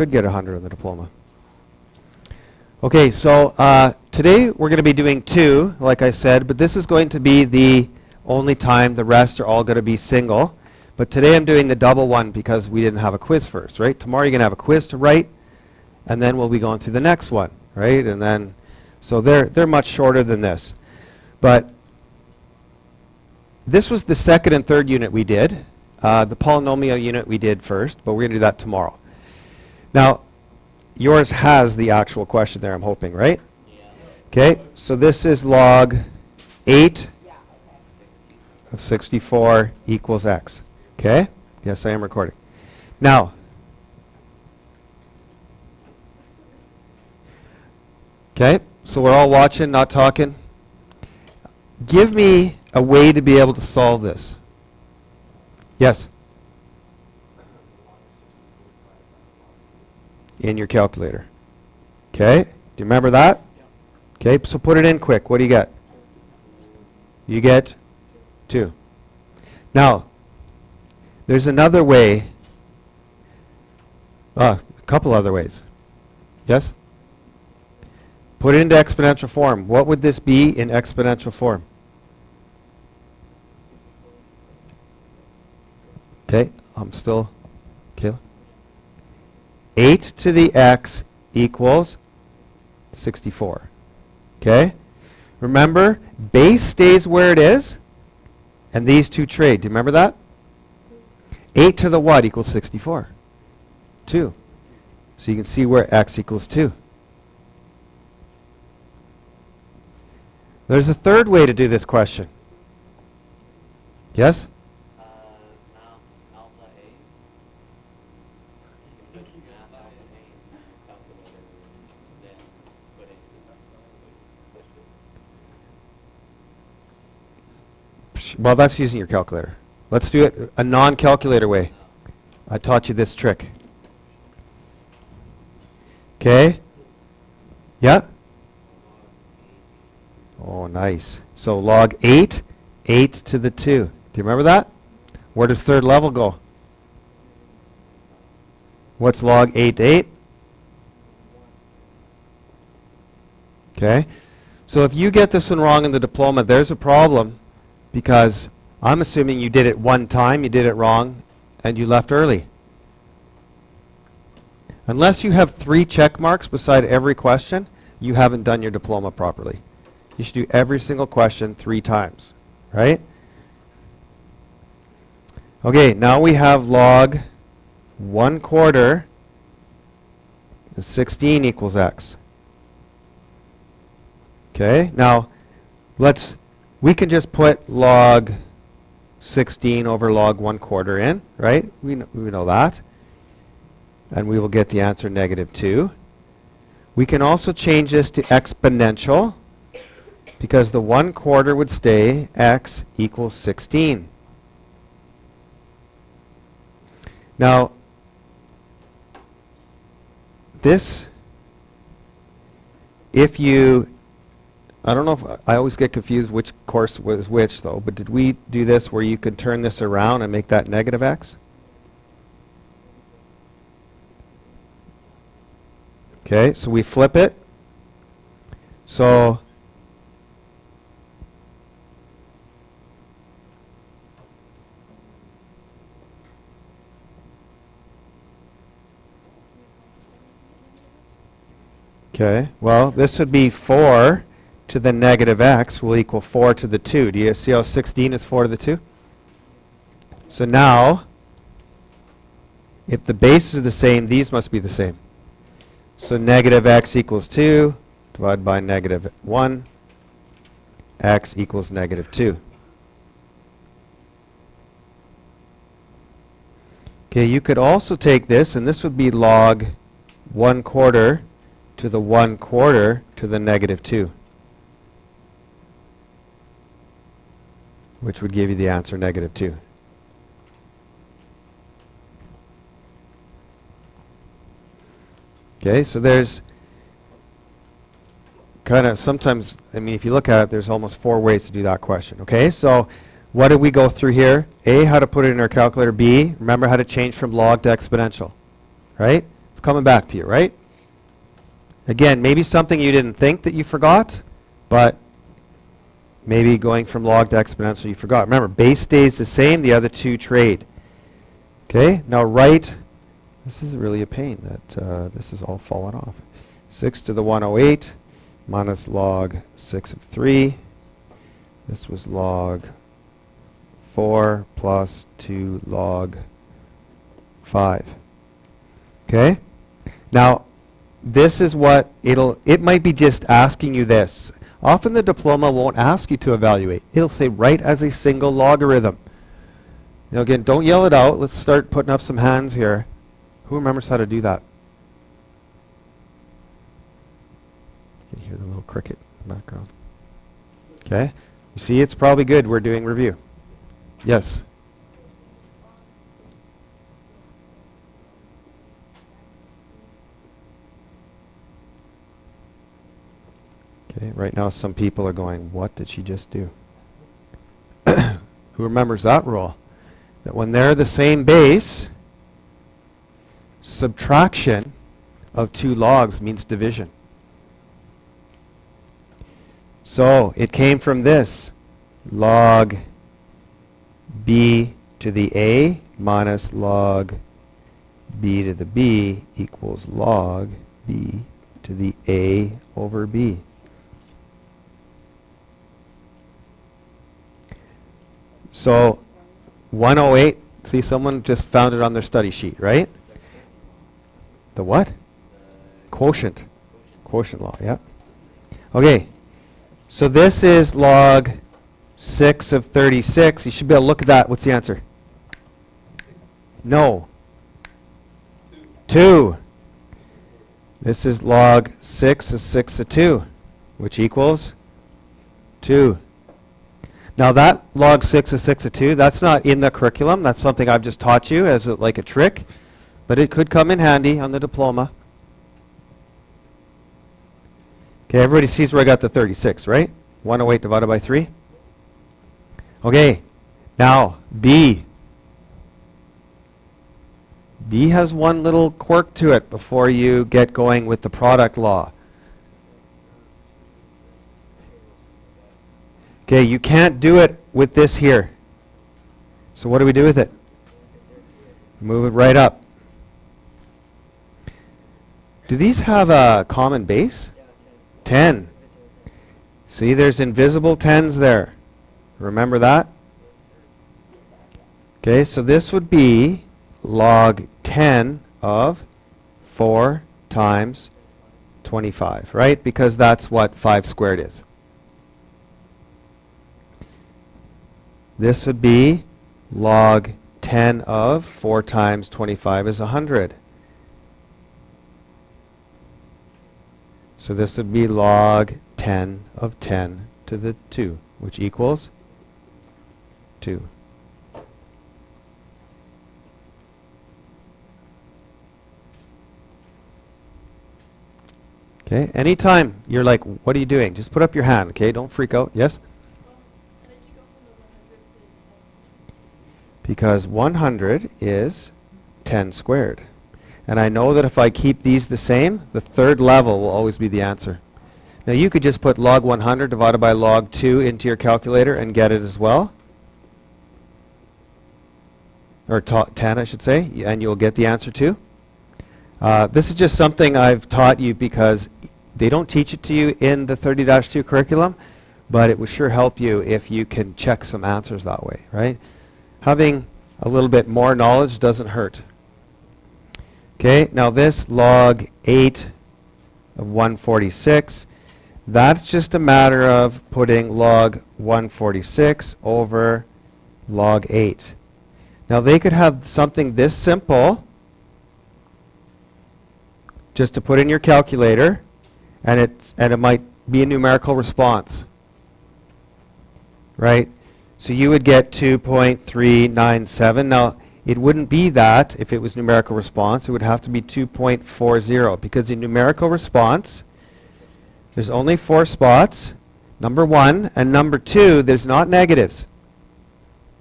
Could get 100 on the diploma. Okay, so today we're going to be doing 2, like I said, but this is going to be the only time. The rest are all going to be single. But today I'm doing the double one because we didn't have a quiz first, right? Tomorrow you're going to have a quiz to write, and then we'll be going through the next one, right? And then, so they're much shorter than this. But this was the second and third unit we did. The polynomial unit we did first, but we're going to do that tomorrow. Now, yours has the actual question there, I'm hoping, right? Yeah. Okay, so this is log 8 of 64 equals x. Okay? Yes, I am recording. Now, okay, so we're all watching, not talking. Give me a way to be able to solve this. Yes? In your calculator. Okay? Do you remember that? Okay, so put it in quick. What do you get? You get 2. Now, there's another way. A couple other ways. Yes? Put it into exponential form. What would this be in exponential form? Okay, I'm still, Kayla? 8 to the x equals 64. Okay? Remember, base stays where it is, and these two trade. Do you remember that? 8 to the what equals 64? 2. So you can see where x equals 2. There's a third way to do this question. Yes? Well, that's using your calculator. Let's do it a non-calculator way. I taught you this trick. Okay? Yeah? Oh, nice. So log 8, 8 to the 2. Do you remember that? Where does third level go? What's log 8 to 8? Okay? So if you get this one wrong in the diploma, there's a problem. Because I'm assuming you did it one time, you did it wrong, and you left early. Unless you have 3 check marks beside every question, you haven't done your diploma properly. You should do every single question 3 times, right? Okay, now we have log 1/4 is 16 equals x. Okay, now we can just put log 16 over log 1/4 in, right? We know that. And we will get the answer -2. We can also change this to exponential because the 1/4 would stay x equals 16. Now, this, I don't know if I always get confused which course was which though, but did we do this where you could turn this around and make that -x? Okay, so we flip it. So okay, well, this would be 4 to the -x will equal 4 to the 2. Do you see how 16 is 4 to the 2? So now, if the bases are the same, these must be the same. So -x equals 2, divided by -1, x equals -2. Okay, you could also take this, and this would be log 1/4 to the 1/4 to the -2. Which would give you the answer -2. Okay, so there's kind of sometimes, I mean, if you look at it, there's almost 4 ways to do that question. Okay, so what did we go through here? A, how to put it in our calculator. B, remember how to change from log to exponential, right? It's It's coming back to you, right? Again, maybe something you didn't think that you forgot, but maybe going from log to exponential you forgot. Remember, base stays the same, the other two trade. Okay, now write, this is really a pain that this is all falling off. 6 to the 108 minus log 6 of 3. This was log 4 plus 2 log 5. Okay? Now, this is what it might be just asking you this. Often the diploma won't ask you to evaluate. It'll say write as a single logarithm. Now again, don't yell it out. Let's start putting up some hands here. Who remembers how to do that? You can hear the little cricket in the background. Okay? You see, it's probably good we're doing review. Yes? Okay, right now some people are going, what did she just do? Who remembers that rule? That when they're the same base, subtraction of two logs means division. So it came from this, log b to the a minus log b to the b equals log b to the a over b. So 108, see, someone just found it on their study sheet, right? The what? Quotient. Quotient law, yeah. Okay, so this is log 6 of 36. You should be able to look at that. What's the answer? No. 2. This is log 6 of 6 of 2, which equals 2. Now that log 6 of 6 of 2, that's not in the curriculum. That's something I've just taught you as like a trick. But it could come in handy on the diploma. Okay, everybody sees where I got the 36, right? 108 divided by 3. Okay, now B. B has one little quirk to it before you get going with the product law. Okay, you can't do it with this here. So what do we do with it? Move it right up. Do these have a common base? 10. See, there's invisible 10s there. Remember that? Okay, so this would be log 10 of 4 times 25, right? Because that's what 5 squared is. This would be log 10 of 4 times 25 is 100. So this would be log 10 of 10 to the 2, which equals 2. Okay, anytime you're like, what are you doing? Just put up your hand, okay? Don't freak out. Yes? Because 100 is 10 squared. And I know that if I keep these the same, the third level will always be the answer. Now you could just put log 100 divided by log 2 into your calculator and get it as well. Or 10, I should say, and you'll get the answer too. This is just something I've taught you because they don't teach it to you in the 30-2 curriculum, but it will sure help you if you can check some answers that way, right? Having a little bit more knowledge doesn't hurt. Okay, now this log 8 of 146, that's just a matter of putting log 146 over log 8. Now they could have something this simple, just to put in your calculator, and it might be a numerical response, right? So you would get 2.397. Now, it wouldn't be that if it was numerical response. It would have to be 2.40 because in numerical response, there's only 4 spots, number 1, and number 2, there's not negatives.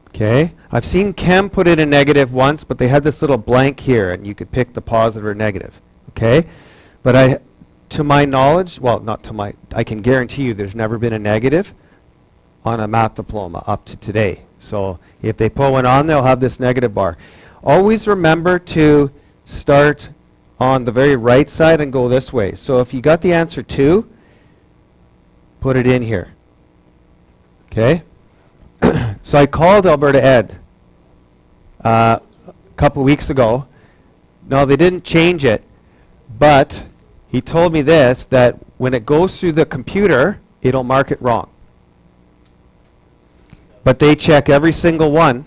Okay? I've seen Chem put in a negative once, but they had this little blank here, and you could pick the positive or negative. Okay? But to my knowledge, well, not to my, I can guarantee you there's never been a negative on a math diploma up to today. So if they put one on, they'll have this negative bar. Always remember to start on the very right side and go this way. So if you got the answer 2, put it in here. Okay? So I called Alberta Ed a couple weeks ago. No, they didn't change it, but he told me this, that when it goes through the computer, it'll mark it wrong. But they check every single one,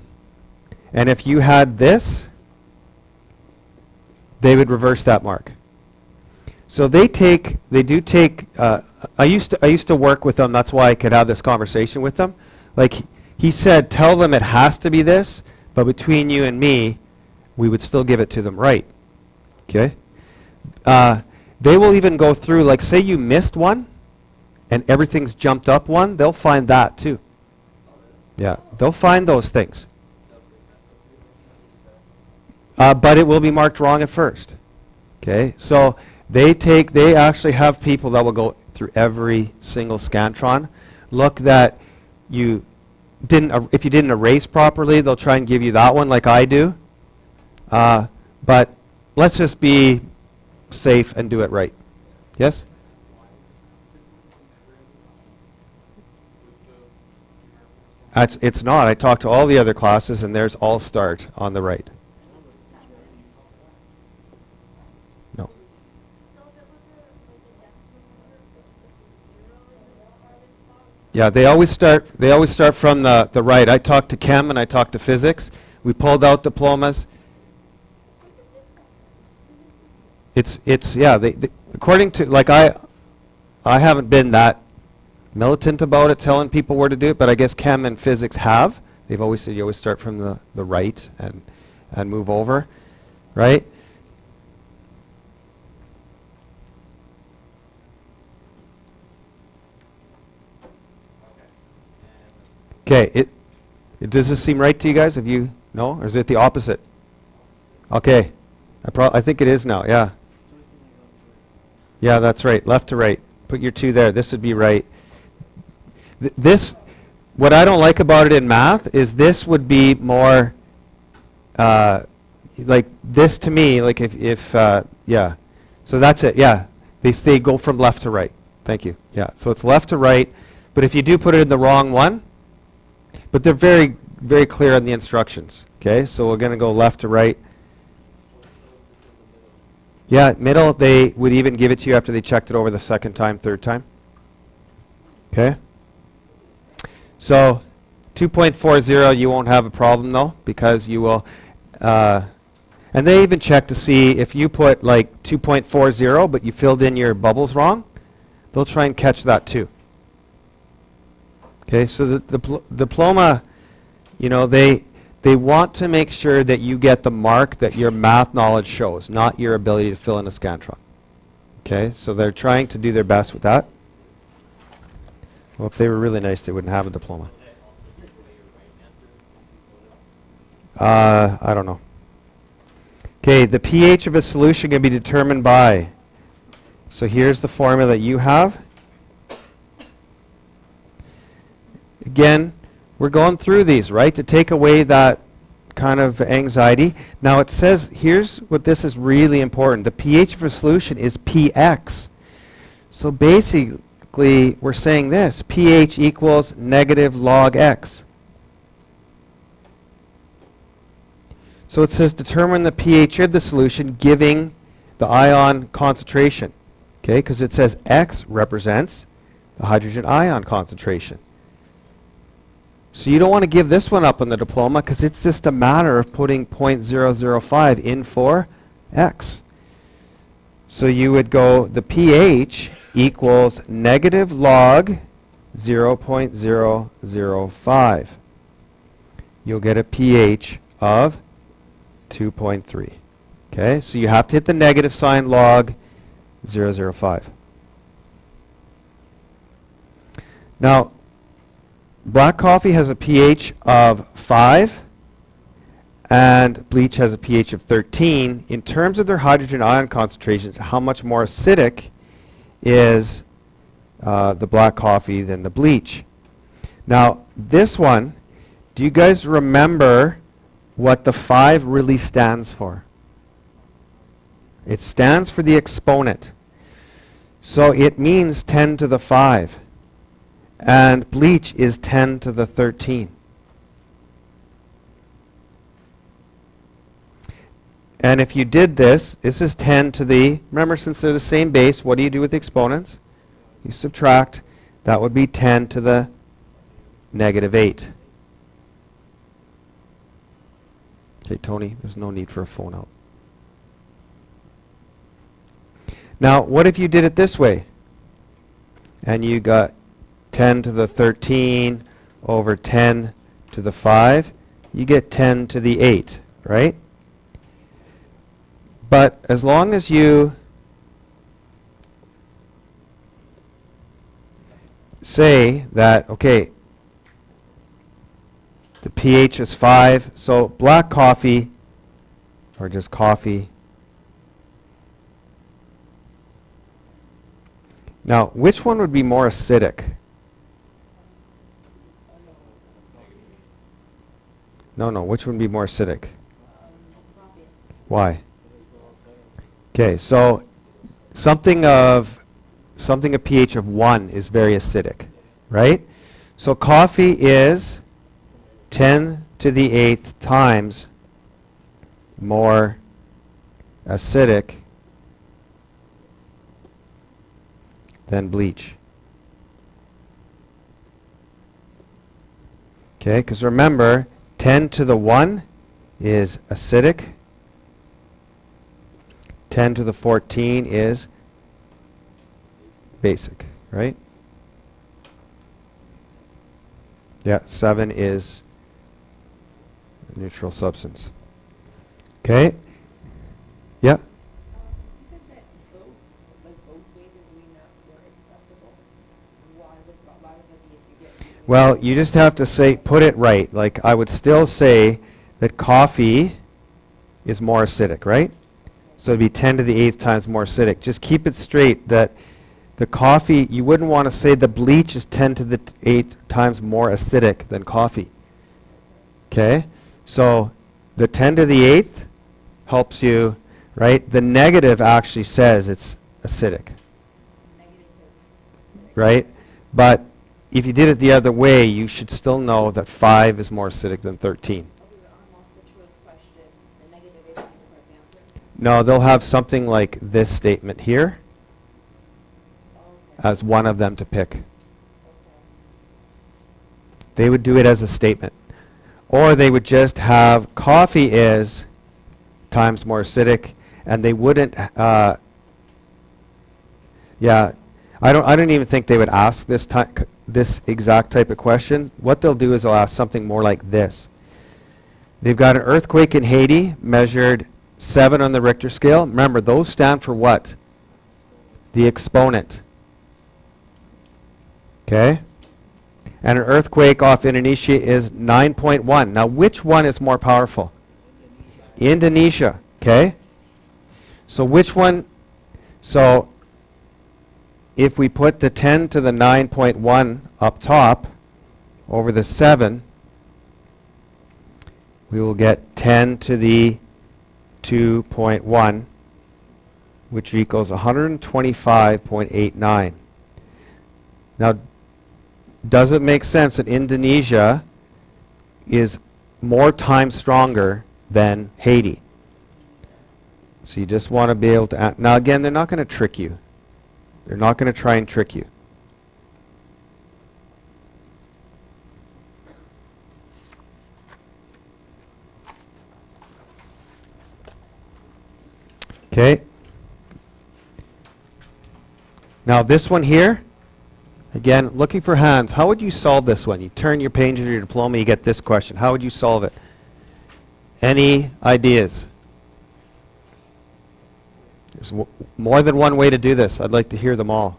and if you had this, they would reverse that mark. So they do take, I used to work with them, that's why I could have this conversation with them. Like he said, tell them it has to be this, but between you and me, we would still give it to them right. Okay? They will even go through, like say you missed one, and everything's jumped up one, they'll find that too. Yeah, they'll find those things. But it will be marked wrong at first. Okay, so they actually have people that will go through every single Scantron. Look that you didn't, if you didn't erase properly, they'll try and give you that one like I do. But let's just be safe and do it right. Yes? It's not. I talked to all the other classes, and there's all start on the right. No. Yeah, they always start from the right. I talked to chem and I talked to physics. We pulled out diplomas. It's yeah, they according to, like, I haven't been that militant about it, telling people where to do it, but I guess chem and physics have. They've always said you always start from the right and move over, right? Okay, does this seem right to you guys? Have you, no? Or is it the opposite? Okay, I think it is now, yeah. Yeah, that's right, left to right. Put your 2 there, this would be right. What I don't like about it in math is this would be more, like this to me, like if yeah. So that's it, yeah. They go from left to right. Thank you, yeah. So it's left to right, but if you do put it in the wrong one, but they're very, very clear on the instructions. Okay, so we're going to go left to right. Yeah, middle, they would even give it to you after they checked it over the second time, third time. Okay? So 2.40, you won't have a problem though, because you will, and they even check to see if you put like 2.40, but you filled in your bubbles wrong, they'll try and catch that too. Okay, so the diploma, you know, they want to make sure that you get the mark that your math knowledge shows, not your ability to fill in a Scantron. Okay, so they're trying to do their best with that. Well, if they were really nice, they wouldn't have a diploma. I don't know. Okay, the pH of a solution can be determined by, so here's the formula that you have. Again, we're going through these, right, to take away that kind of anxiety. Now it says, here's what this is really important. The pH of a solution is px. So basically, we're saying this, pH equals negative log x. So it says determine the pH of the solution giving the ion concentration. Okay, because it says x represents the hydrogen ion concentration. So you don't want to give this one up on the diploma because it's just a matter of putting 0.005 in for x. So you would go, the pH equals negative log 0.005. You'll get a pH of 2.3. Okay, so you have to hit the negative sign, log 0.005. Now, black coffee has a pH of 5, and bleach has a pH of 13. In terms of their hydrogen ion concentrations, how much more acidic is the black coffee than the bleach? Now, this one, do you guys remember what the 5 really stands for? It stands for the exponent. So it means 10 to the 5. And bleach is 10 to the 13. And if you did this, this is 10 to the, remember, since they're the same base, what do you do with the exponents? You subtract. That would be 10 to the negative 8. Okay, Tony, there's no need for a phone out. Now, what if you did it this way? And you got 10 to the 13 over 10 to the 5. You get 10 to the 8, right? But as long as you say that, okay, the pH is 5, so black coffee, or just coffee. Now, which one would be more acidic? No, which one would be more acidic? Why? Okay, so something a pH of 1 is very acidic, right? So coffee is 10 to the 8th times more acidic than bleach. Okay, because remember, 10 to the 1 is acidic. 10 to the 14 is basic, right? Yeah, 7 is a neutral substance. Okay? Yeah? You said that both ways of doing that were acceptable. Why would that be if you get... Well, you just have to say, put it right. Like, I would still say that coffee is more acidic, right? So it'd be 10 to the 8th times more acidic. Just keep it straight that the coffee, you wouldn't want to say the bleach is 10 to the 8th times more acidic than coffee. Okay? So the 10 to the 8th helps you, right? The negative actually says it's acidic. Right? But if you did it the other way, you should still know that 5 is more acidic than 13. No, they'll have something like this statement here as one of them to pick. They would do it as a statement. Or they would just have coffee is times more acidic, and they wouldn't, yeah, I don't even think they would ask this exact type of question. What they'll do is they'll ask something more like this. They've got an earthquake in Haiti, measured 7 on the Richter scale. Remember, those stand for what? The exponent. Okay? And an earthquake off Indonesia is 9.1. Now, which one is more powerful? Indonesia. Okay? So which one? So if we put the 10 to the 9.1 up top over the 7, we will get 10 to the 2.1, which equals 125.89. Now, does it make sense that Indonesia is more times stronger than Haiti? So you just want to be able to... Now again, they're not going to trick you. They're not going to try and trick you. Okay. Now this one here, again, looking for hands. How would you solve this one? You turn your page into your diploma, you get this question. How would you solve it? Any ideas? There's more than one way to do this. I'd like to hear them all.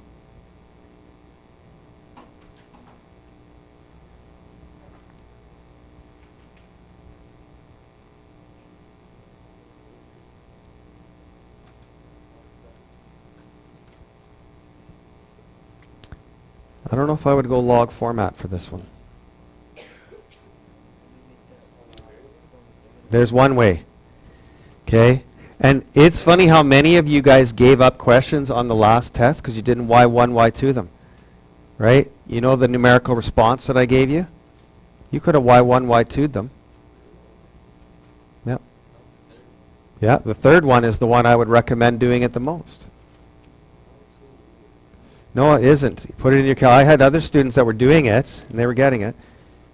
I don't know if I would go log format for this one. There's one way. Okay? And it's funny how many of you guys gave up questions on the last test because you didn't y1, y2 them. Right? You know the numerical response that I gave you? You could have y1, y2'd them. Yep. Yeah, the third one is the one I would recommend doing it the most. No, it isn't. Put it in your cal. I had other students that were doing it, and they were getting it.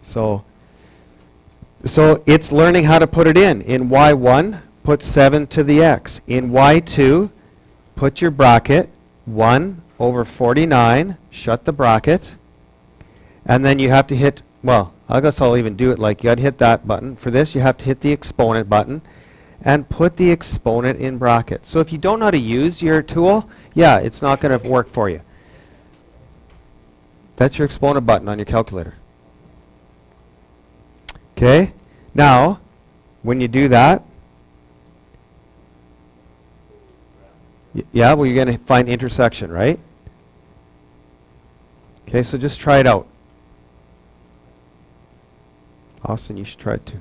So it's learning how to put it in. In y1, put 7 to the x. In y2, put your bracket, 1 over 49, shut the bracket, and then you have to hit, well, I guess I'll even do it like you got to hit that button. For this, you have to hit the exponent button and put the exponent in brackets. So if you don't know how to use your tool, yeah, it's not going to work for you. That's your exponent button on your calculator. Okay? Now, when you do that, yeah, well, you're going to find intersection, right? Okay, so just try it out. Austin, you should try it too.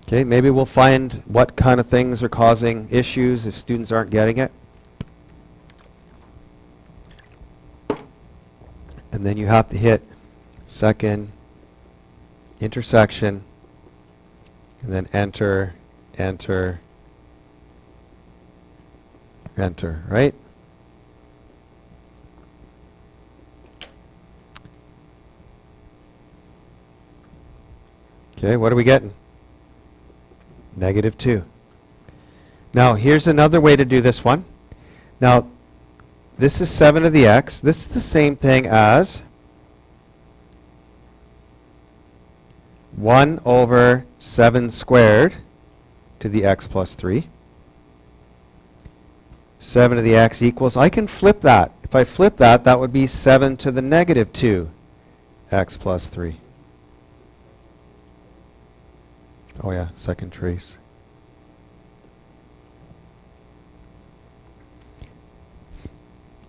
Okay, maybe we'll find what kind of things are causing issues if students aren't getting it. And then you have to hit second, intersection, and then enter, enter, enter, right? Okay, what are we getting? -2. Now, here's another way to do this one. Now, this is 7 to the x. This is the same thing as 1 over 7 squared to the x plus 3. 7 to the x equals, I can flip that. If I flip that, that would be 7 to the -2 x plus 3. Oh yeah, second trace.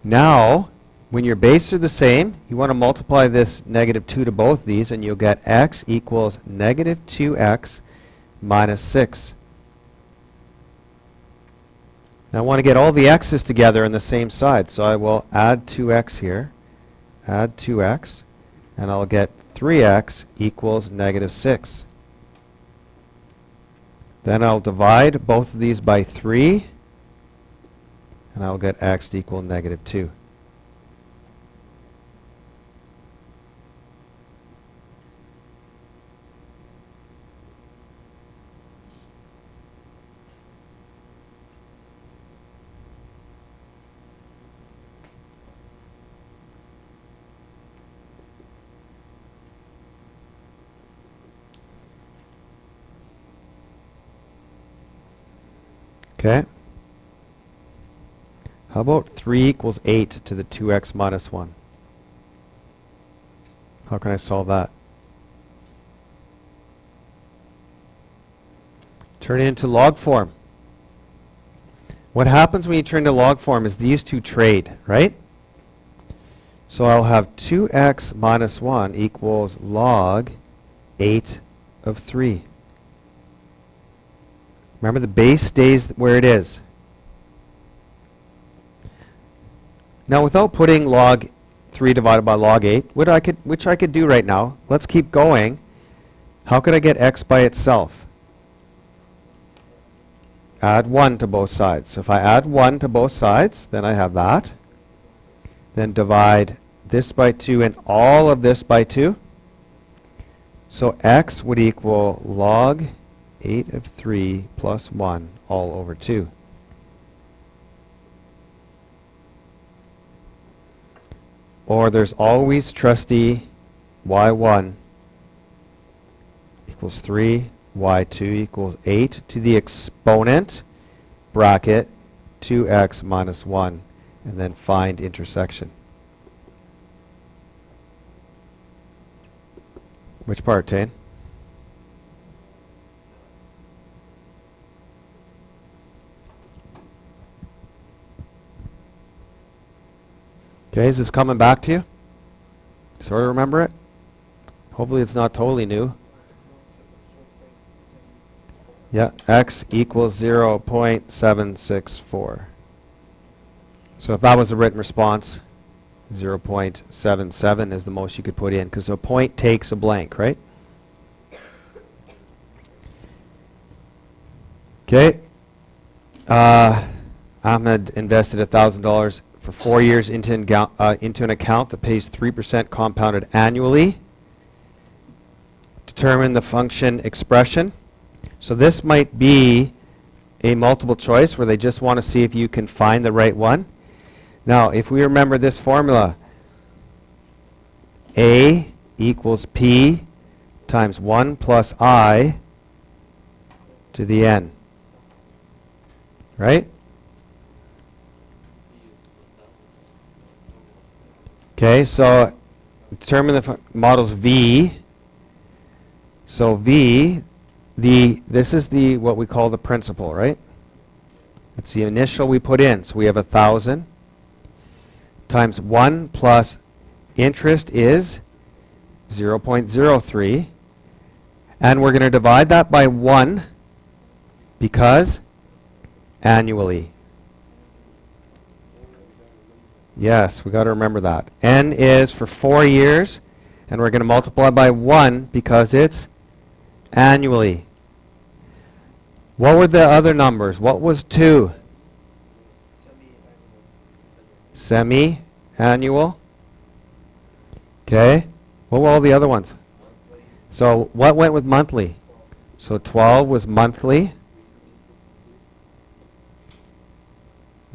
Now, when your bases are the same, you want to multiply this -2 to both these, and you'll get x equals -2x minus 6. Now I want to get all the x's together on the same side, so I will add 2x here, add 2x, and I'll get 3x equals -6. Then I'll divide both of these by 3, and I'll get x equal -2. Okay. How about 3 equals 8 to the 2x minus 1? How can I solve that? Turn it into log form. What happens when you turn to log form is these two trade, right? So I'll have 2x minus 1 equals log 8 of 3. Remember, the base stays where it is. Now, without putting log 3 divided by log 8, which I could do right now, let's keep going. How could I get x by itself? Add 1 to both sides. So if I add 1 to both sides, then I have that. Then divide this by 2 and all of this by 2. So x would equal log 8 of 3 plus 1 all over 2. Or there's always trusty y1 equals 3, y2 equals 8 to the exponent, bracket, 2x minus 1, and then find intersection. Which part, Tane? Okay, is this coming back to you? Sort of remember it? Hopefully it's not totally new. Yeah, x equals 0.764. So if that was a written response, 0.77 is the most you could put in, because a point takes a blank, right? Okay. Ahmed invested $1,000 for 4 years into an account that pays 3% compounded annually. Determine the function expression. So this might be a multiple choice where they just want to see if you can find the right one. Now, if we remember this formula, A equals P times 1 plus I to the n. Right? Okay, so determine the models V. So V, this is what we call the principal, right? It's the initial we put in. So we have 1,000 times 1 plus interest is 0.03. And we're going to divide that by 1 because annually. Yes, we got to remember that. N is for 4 years, and we're going to multiply by 1 because it's annually. What were the other numbers? What was 2? Semi-annual. Okay. What were all the other ones? So what went with monthly? So 12 was monthly.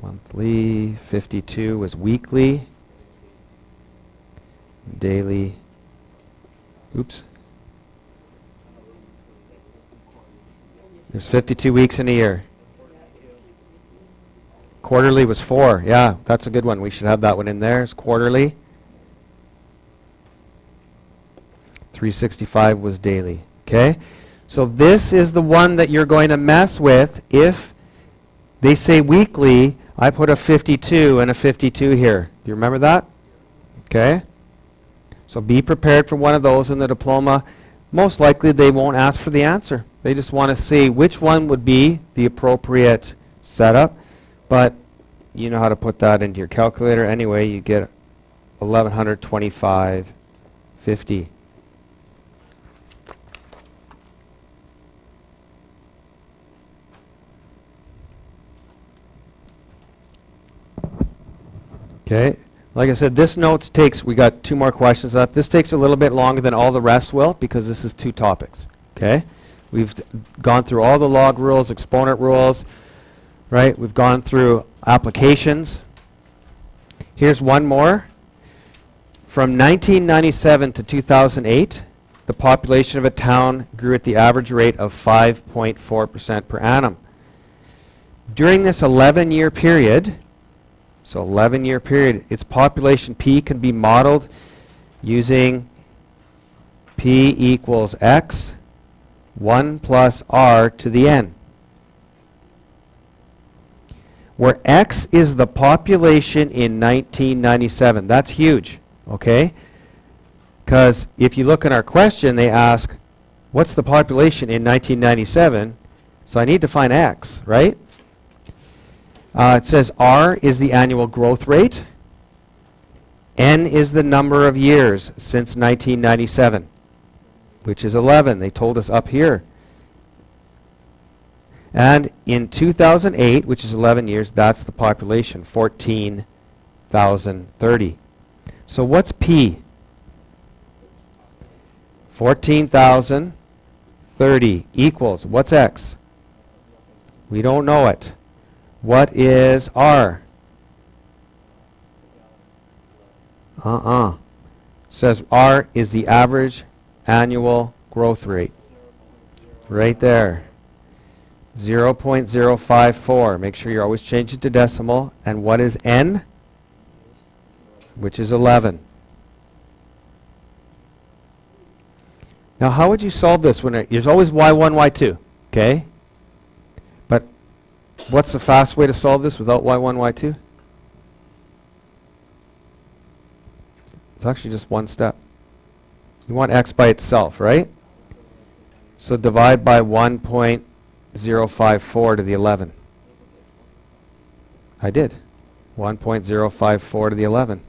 Monthly. 52 was weekly. Daily. Oops. There's 52 weeks in a year. Quarterly was 4. Yeah, that's a good one. We should have that one in there. It's quarterly. 365 was daily. Okay? So this is the one that you're going to mess with if they say weekly. I put a 52 and a 52 here. Do you remember that? Okay? So be prepared for one of those in the diploma. Most likely they won't ask for the answer. They just want to see which one would be the appropriate setup. But you know how to put that into your calculator. Anyway, you get 1125.50. Okay, like I said, this notes takes, we got 2 more questions left. This takes a little bit longer than all the rest will because this is 2 topics. Okay, we've gone through all the log rules, exponent rules, right? We've gone through applications. Here's one more. From 1997 to 2008, the population of a town grew at the average rate of 5.4% per annum. During this 11-year period, so 11-year period, its population P can be modeled using P equals X, 1 plus R to the N, where X is the population in 1997. That's huge, okay? Because if you look in our question, they ask, what's the population in 1997? So I need to find X, right? It says R is the annual growth rate. N is the number of years since 1997, which is 11. They told us up here. And in 2008, which is 11 years, that's the population, 14,030. So what's P? 14,030 equals, what's X? We don't know it. What is R? Says R is the average annual growth rate. Right there. 0.054. Make sure you're always changing to decimal. And what is N? Which is 11. Now how would you solve this when there's always y1, y2, okay? But what's the fast way to solve this without y1, y2? It's actually just one step. You want x by itself, right? So divide by 1.054 to the 11. I did. 1.054 to the 11.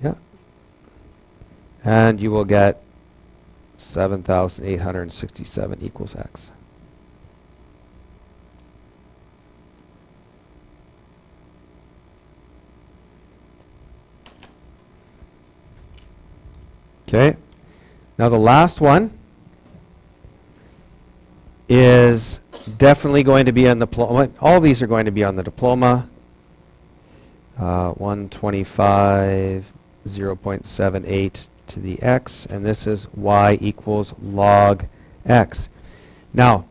Yeah. And you will get 7,867 equals x. Okay. Now the last one is definitely going to be on the diploma. All these are going to be on the diploma. 125, 0.78 to the x, and this is y equals log x. Now,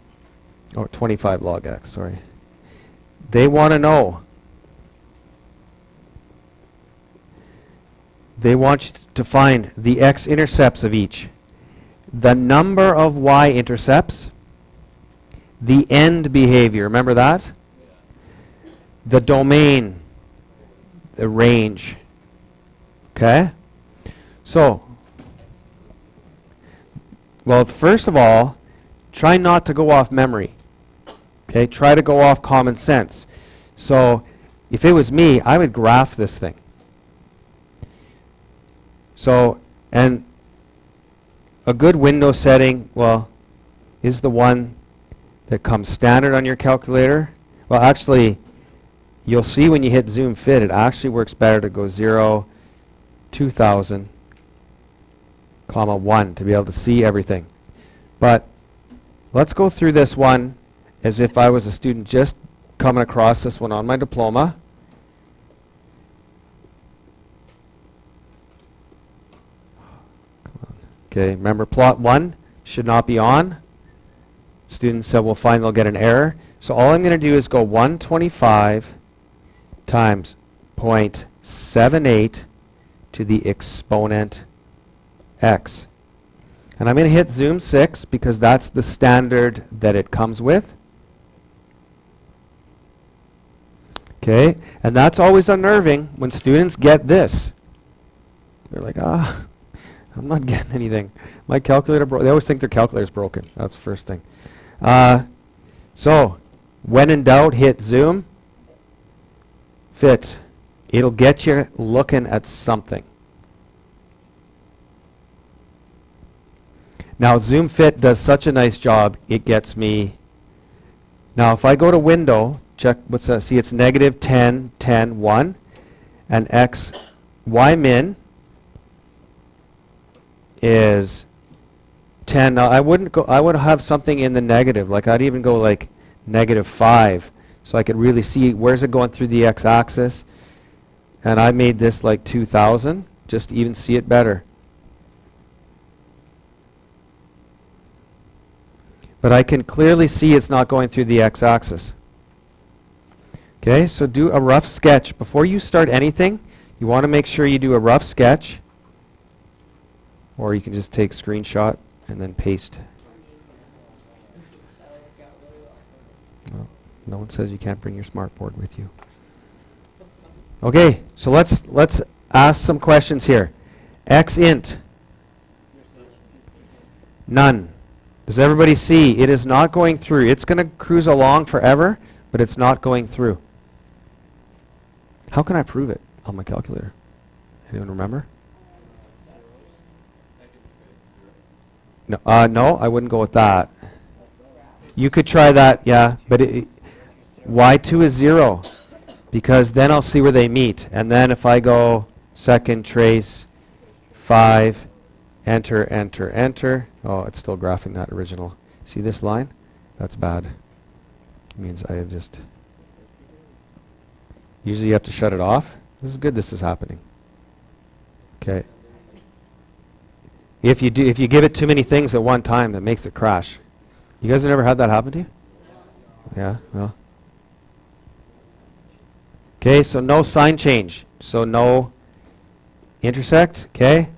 25 log x, sorry. They want to know. They want you to find the x-intercepts of each. The number of y-intercepts, the end behavior, remember that? The domain, the range. Okay? So, well, first of all, try not to go off memory. Okay? Try to go off common sense. So, if it was me, I would graph this thing. So, and a good window setting, well, is the one that comes standard on your calculator. Well, actually, you'll see when you hit zoom fit, it actually works better to go 0, 2000, comma 1 to be able to see everything. But let's go through this one as if I was a student just coming across this one on my diploma. Okay, remember plot 1 should not be on. Students said, well, fine, they'll get an error. So all I'm going to do is go 125 times 0.78 to the exponent x. And I'm going to hit zoom 6 because that's the standard that it comes with. Okay, and that's always unnerving when students get this. They're like, I'm not getting anything. My calculator broke. They always think their calculator's broken. That's the first thing. So, when in doubt, hit zoom. Fit. It'll get you looking at something. Now, zoom fit does such a nice job, it gets me. Now, if I go to window, check what's that? See, it's negative 10, 10, 1, and x, y min is 10. Now I wouldn't go, I would have something in the negative, like I'd even go like negative 5, so I could really see where's it going through the x-axis. And I made this like 2000, just to even see it better. But I can clearly see it's not going through the x-axis. Okay, so do a rough sketch. Before you start anything, you want to make sure you do a rough sketch. Or you can just take screenshot and then paste. Well, no one says you can't bring your smartboard with you. Okay, so let's ask some questions here. X int. None. Does everybody see? It is not going through. It's going to cruise along forever, but it's not going through. How can I prove it on my calculator? Anyone remember? No, no, I wouldn't go with that. You could try that, yeah, but y2 is 0, because then I'll see where they meet. And then if I go second trace, 5, enter, enter, enter. Oh, it's still graphing that original. See this line? That's bad. It means I have just... Usually you have to shut it off. This is good this is happening. Okay. If you give it too many things at one time, it makes it crash. You guys have never had that happen to you? Yeah, well. Okay, so no sign change. So no intersect, okay?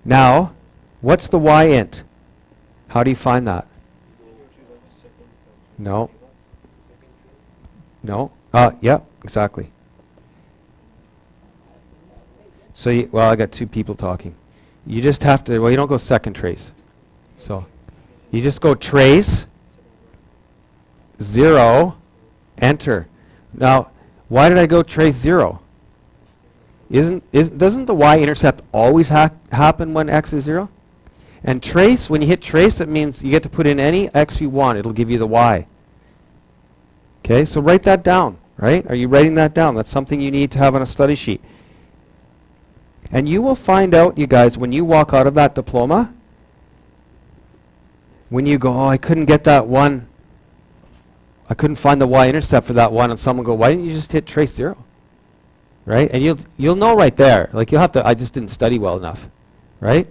Now, what's the y int? How do you find that? No. No. Yep, exactly. So, well, I got two people talking. You just have to, well, you don't go second trace. So you just go trace, 0, enter. Now, why did I go trace 0? Doesn't the y-intercept always happen when x is 0? And trace, when you hit trace, it means you get to put in any x you want. It'll give you the y. Okay, so write that down, right? Are you writing that down? That's something you need to have on a study sheet. And you will find out, you guys, when you walk out of that diploma, when you go, oh, I couldn't get that one, I couldn't find the y-intercept for that one, and someone go, why didn't you just hit trace 0? Right? And you'll know right there. Like, you'll have to, I just didn't study well enough. Right?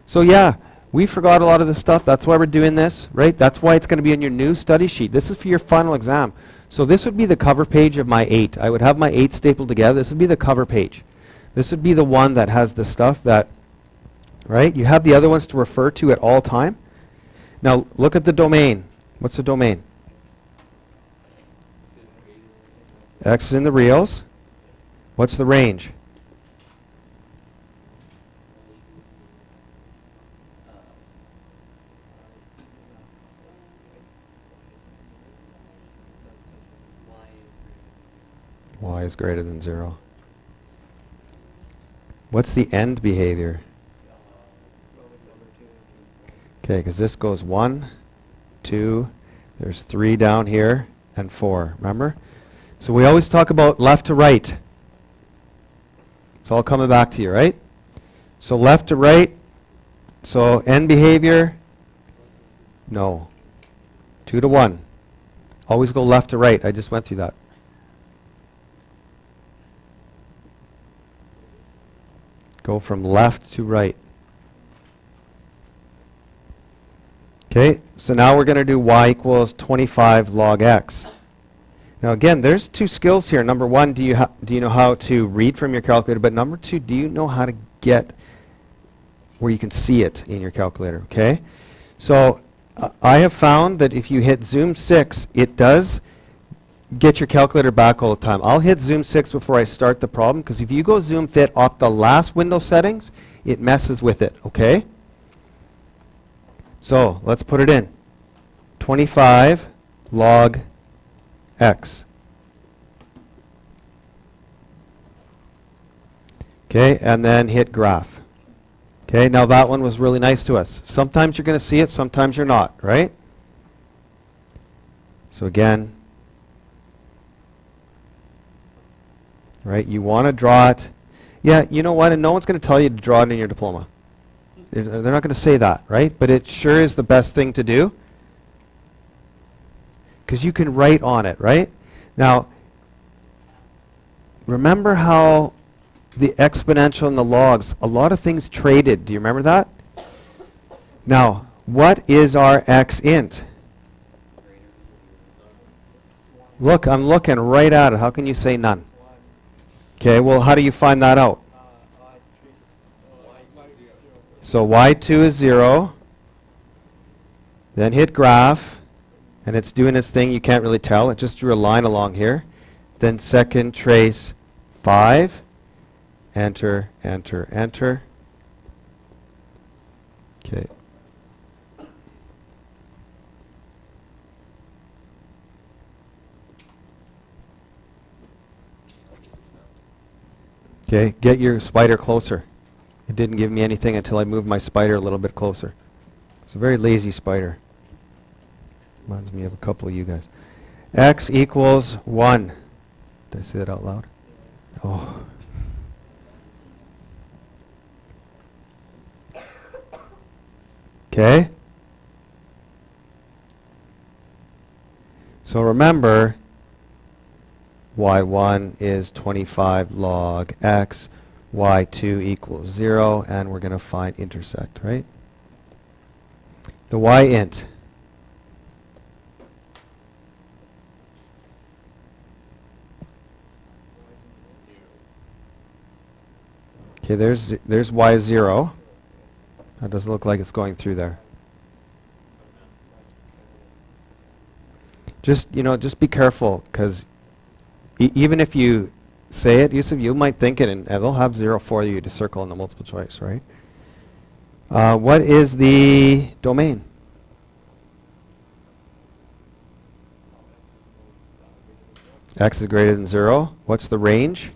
So yeah, we forgot a lot of this stuff. That's why we're doing this, right? That's why it's going to be on your new study sheet. This is for your final exam. So this would be the cover page of my 8. I would have my 8 stapled together. This would be the cover page. This would be the one that has the stuff that, right? You have the other ones to refer to at all time. Now look at the domain. What's the domain? X is in the reals. What's the range? Y is greater than 0. What's the end behavior? Okay, because this goes 1, 2, there's 3 down here, and 4. Remember? So we always talk about left to right. It's all coming back to you, right? So left to right. So end behavior, no. 2 to 1. Always go left to right. I just went through that. Go from left to right. Okay, so now we're going to do y equals 25 log x. Now again, there's 2 skills here. Number 1, do you know how to read from your calculator? But number 2, do you know how to get where you can see it in your calculator? Okay, so I have found that if you hit zoom 6, it does get your calculator back all the time. I'll hit zoom 6 before I start the problem, because if you go zoom fit off the last window settings, it messes with it, okay? So let's put it in. 25 log x. Okay, and then hit graph. Okay, now that one was really nice to us. Sometimes you're going to see it, sometimes you're not, right? So again, right, you want to draw it. Yeah, you know what, and no one's going to tell you to draw it in your diploma. They're not going to say that, right? But it sure is the best thing to do, because you can write on it, right? Now, remember how the exponential and the logs, a lot of things traded. Do you remember that? Now, what is our x int? Look, I'm looking right at it. How can you say none? Okay, well, how do you find that out? So y2 is 0. Then hit graph. And it's doing its thing. You can't really tell. It just drew a line along here. Then second trace 5. Enter, enter, enter. Okay. Okay, get your spider closer. It didn't give me anything until I moved my spider a little bit closer. It's a very lazy spider. Reminds me of a couple of you guys. X equals 1. Did I say that out loud? Oh. Okay. So remember, y1 is 25 log x, y2 equals 0, and we're going to find intersect, right? The y int. Okay, there's y0. That doesn't look like it's going through there. Just be careful, because even if you say it, Yusuf, you might think it, and it'll have 0 for you to circle in the multiple choice, right? What is the domain? X is greater than 0. What's the range?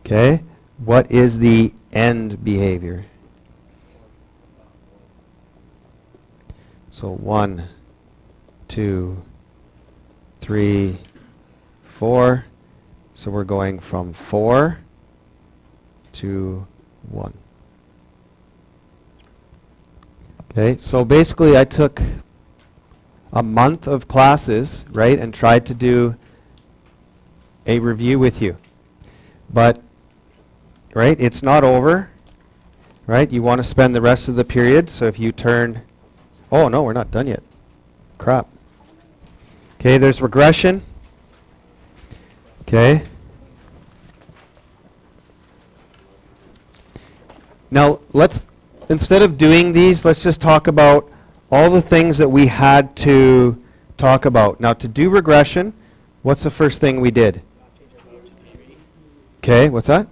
Okay. What is the end behavior? So 1, 2, 3, 4. So we're going from 4 to 1. Okay, so basically I took a month of classes, right, and tried to do a review with you. But, right, it's not over, right? You want to spend the rest of the period, so if you turn, oh no, we're not done yet. Crap. Okay, there's regression. Okay. Now, instead of doing these, let's just talk about all the things that we had to talk about. Now, to do regression, what's the first thing we did? Okay, what's that?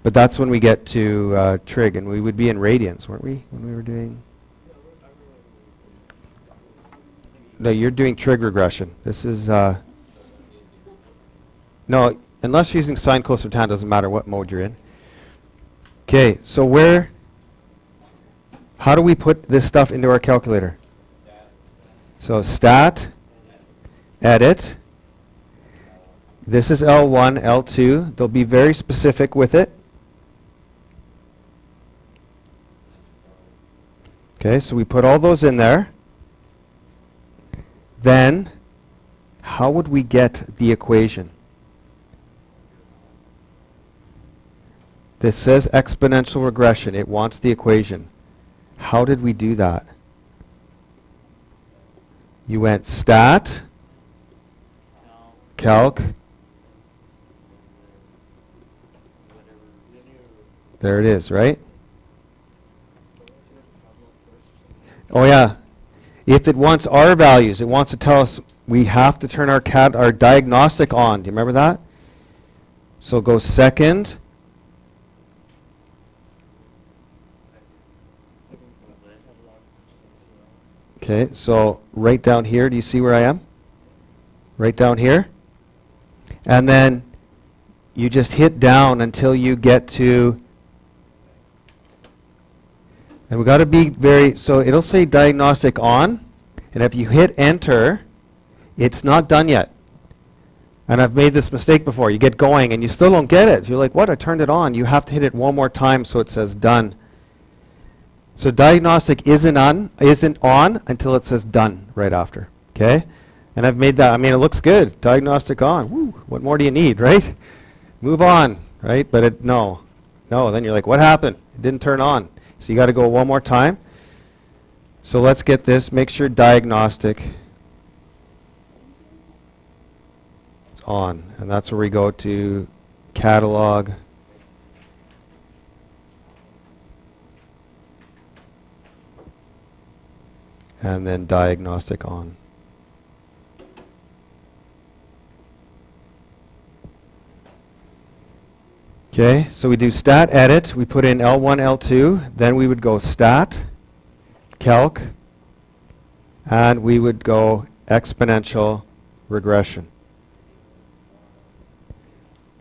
But that's when we get to trig, and we would be in radians, weren't we, when we were doing? No, you're doing trig regression. This is, no, unless you're using sine, cosine, tan, doesn't matter what mode you're in. Okay, so how do we put this stuff into our calculator? So stat, edit. This is L1, L2. They'll be very specific with it. Okay, so we put all those in there. Then, how would we get the equation? This says exponential regression. It wants the equation. How did we do that? You went stat, calc. There it is, right? Oh yeah. If it wants R values, it wants to tell us we have to turn our diagnostic on. Do you remember that? So go second. Okay, so right down here, do you see where I am? Right down here. And then you just hit down until you get to, and we got to be so it'll say diagnostic on, and if you hit enter, it's not done yet. And I've made this mistake before. You get going and you still don't get it. You're like, what? I turned it on. You have to hit it one more time so it says done. So diagnostic isn't on until it says done right after. Okay? And I've made that, I mean, it looks good. Diagnostic on. Woo, what more do you need, right? Move on, right? But no. Then you're like, what happened? It didn't turn on. So you got to go one more time. So let's get this. Make sure diagnostic is on. And that's where we go to catalog. And then diagnostic on. Okay, so we do stat edit, we put in L1, L2, then we would go stat, calc, and we would go exponential regression.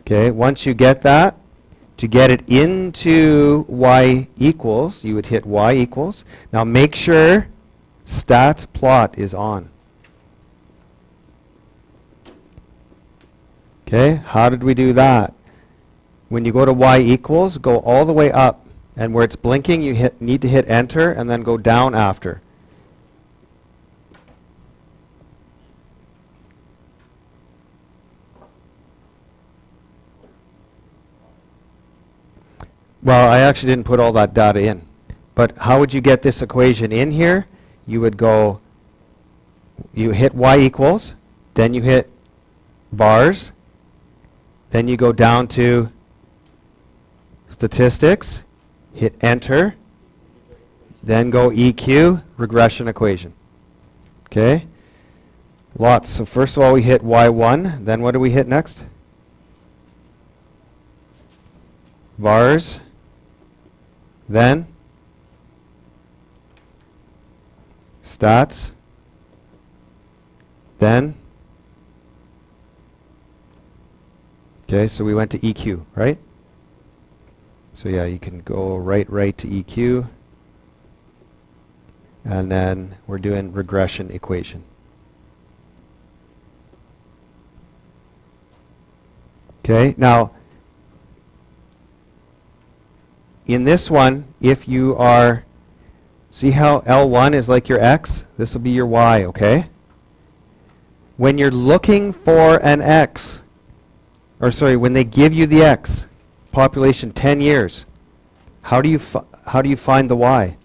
Okay, once you get that, to get it into y equals, you would hit y equals. Now make sure stat plot is on. Okay, how did we do that? When you go to y equals, go all the way up, and where it's blinking, you need to hit enter and then go down after. Well, I actually didn't put all that data in. But how would you get this equation in here? You would go, you hit y equals, then you hit bars, then you go down to statistics, hit enter, then go EQ, regression equation. Okay? Lots. So first of all, we hit y1. Then what do we hit next? Vars. Then stats. Then okay, so we went to EQ, right? So yeah, you can go right to EQ. And then we're doing regression equation. Okay, now in this one, if you are, see how L1 is like your X? This will be your Y, okay? When you're looking for an X, or sorry, when they give you the X, population 10 years, how do you find the Y?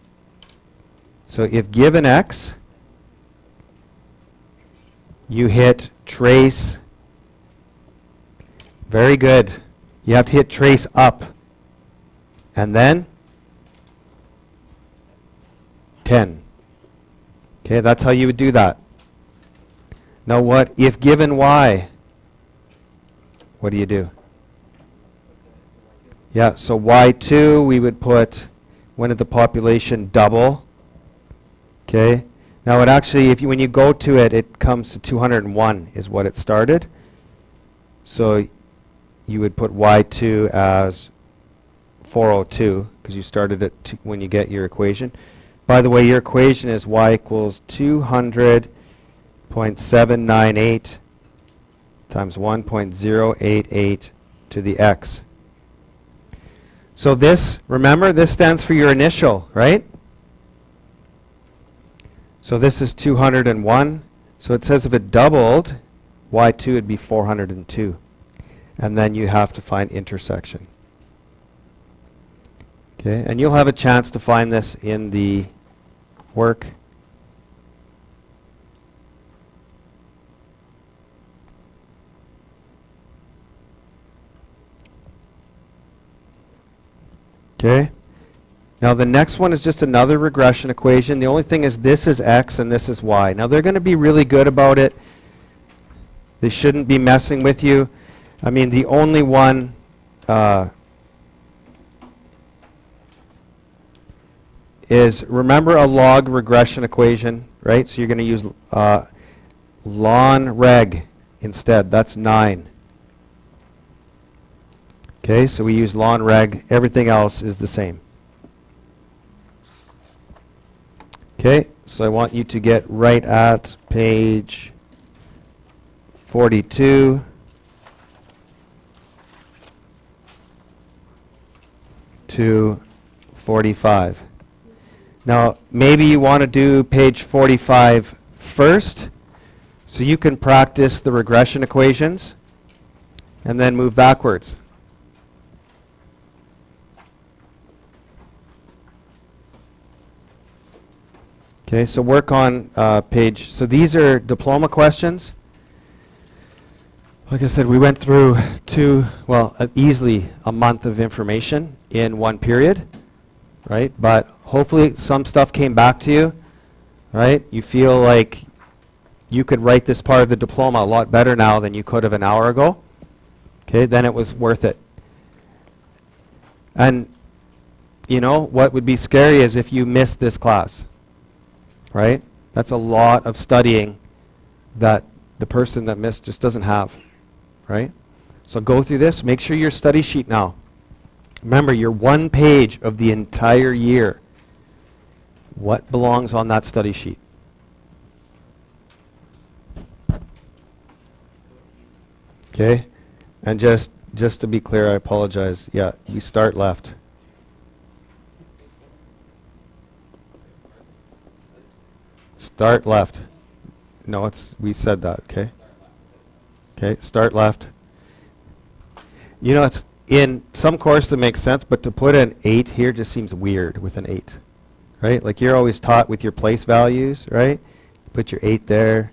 So if given X, you hit trace. Very good. You have to hit trace up. And then 10. Okay, that's how you would do that. Now what if given Y? What do you do? Yeah, so Y2 we would put, when did the population double? Okay. Now it actually, when you go to it, it comes to 201 is what it started. So you would put Y2 as 402 because you started at when you get your equation. By the way, your equation is Y equals 200.798 times 1.088 to the X. So this, remember, this stands for your initial, right? So this is 201. So it says if it doubled, Y2 would be 402. And then you have to find intersection. Okay, and you'll have a chance to find this in the work. Okay. Now the next one is just another regression equation. The only thing is this is X and this is Y. Now they're going to be really good about it. They shouldn't be messing with you. I mean, the only one is, remember a log regression equation, right? So you're going to use ln reg instead. That's 9. Okay, so we use ln reg. Everything else is the same. Okay, so I want you to get right at page 42 to 45. Now, maybe you want to do page 45 first, so you can practice the regression equations, and then move backwards. Okay, so work on page, so these are diploma questions. Like I said, we went through easily a month of information in one period, right? But hopefully some stuff came back to you, right? You feel like you could write this part of the diploma a lot better now than you could have an hour ago. Okay, then it was worth it. And you know, what would be scary is if you missed this class, right? That's a lot of studying that the person that missed just doesn't have, right? So go through this, make sure your study sheet now. Remember, you're one page of the entire year. What belongs on that study sheet? Okay, and just to be clear, I apologize. Yeah, you start left. Start left. No, we said that, okay? Okay, start left. You know, it's in some course that makes sense, but to put an 8 here just seems weird with an 8, right? Like you're always taught with your place values, right? Put your 8 there,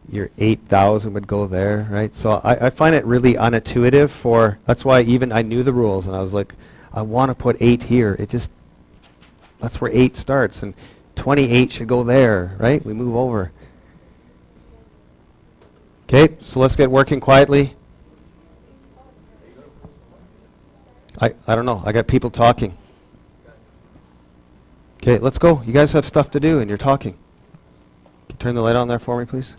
your 8,000 would go there, right? So I find it really unintuitive for, that's why even I knew the rules and I was like, I want to put 8 here. It just, That's where 8 starts, and 28 should go there, right? We move over. Okay, so let's get working quietly. I don't know. I got people talking. Okay, let's go. You guys have stuff to do, and you're talking. Can you turn the light on there for me, please?